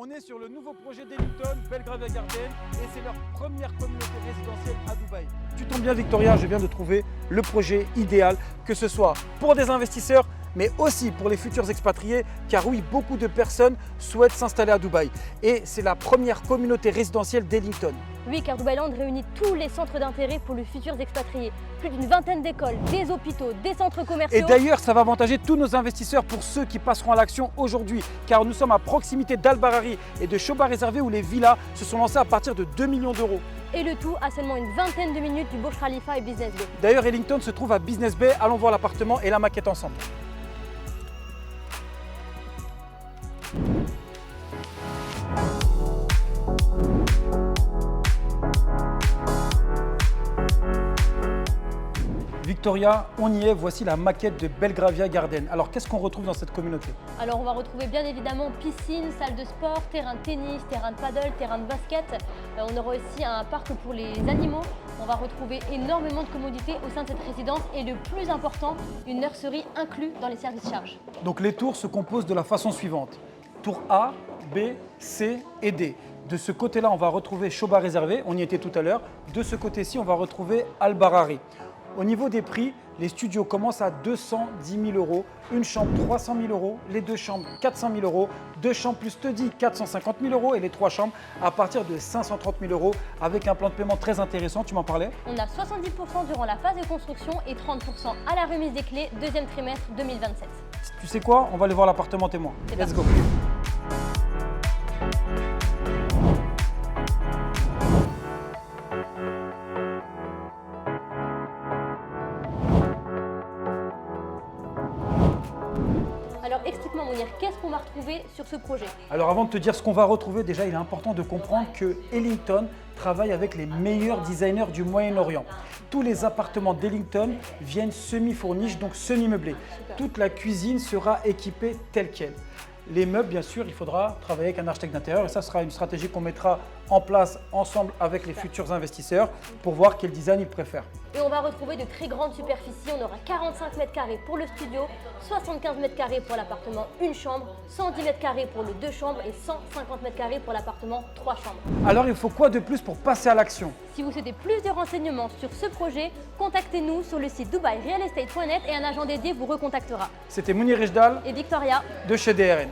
On est sur le nouveau projet d'Ellington, Belgravia Garden, et c'est leur première communauté résidentielle à Dubaï. Tu tombes bien Victoria, je viens de trouver le projet idéal, que ce soit pour des investisseurs, mais aussi pour les futurs expatriés, car oui, beaucoup de personnes souhaitent s'installer à Dubaï. Et c'est la première communauté résidentielle d'Ellington. Oui, car Dubailand réunit tous les centres d'intérêt pour les futurs expatriés. Plus d'une vingtaine d'écoles, des hôpitaux, des centres commerciaux. Et d'ailleurs, ça va avantager tous nos investisseurs pour ceux qui passeront à l'action aujourd'hui, car nous sommes à proximité d'Al Barari et de Shoba Réservé où les villas se sont lancées à partir de 2 millions d'euros. Et le tout à seulement une vingtaine de minutes du Burj Khalifa et Business Bay. D'ailleurs, Ellington se trouve à Business Bay. Allons voir l'appartement et la maquette ensemble. Victoria, on y est, voici la maquette de Belgravia Garden. Alors qu'est-ce qu'on retrouve dans cette communauté? Alors on va retrouver bien évidemment piscine, salle de sport, terrain de tennis, terrain de paddle, terrain de basket. On aura aussi un parc pour les animaux. On va retrouver énormément de commodités au sein de cette résidence et le plus important, une nurserie inclue dans les services charges. Donc les tours se composent de la façon suivante. Tour A, B, C et D. De ce côté-là, on va retrouver Shoba Réservé, on y était tout à l'heure. De ce côté-ci, on va retrouver Al Barari. Au niveau des prix, les studios commencent à 210 000 euros, une chambre 300 000 euros, les deux chambres 400 000 euros, deux chambres plus study 450 000 euros et les trois chambres à partir de 530 000 euros avec un plan de paiement très intéressant, tu m'en parlais? On a 70% durant la phase de construction et 30% à la remise des clés, deuxième trimestre 2027. Tu sais quoi? On va aller voir l'appartement témoin. C'est Let's parti. go. Alors explique-moi Mounir, qu'est-ce qu'on va retrouver sur ce projet? Alors avant de te dire ce qu'on va retrouver, déjà il est important de comprendre que Ellington travaille avec les meilleurs designers du Moyen-Orient. Tous les appartements d'Ellington viennent semi-fournis, donc semi-meublés. Toute la cuisine sera équipée telle qu'elle. Les meubles, bien sûr, il faudra travailler avec un architecte d'intérieur et ça sera une stratégie qu'on mettra en place ensemble avec les futurs investisseurs pour voir quel design ils préfèrent. Et on va retrouver de très grandes superficies. On aura 45 mètres carrés pour le studio, 75 mètres carrés pour l'appartement une chambre, 110 mètres carrés pour le deux chambres et 150 mètres carrés pour l'appartement trois chambres. Alors il faut quoi de plus pour passer à l'action? Si vous souhaitez plus de renseignements sur ce projet, contactez-nous sur le site dubairealestate.net et un agent dédié vous recontactera. C'était Mounir Ejdal Et Victoria. de chez DRN.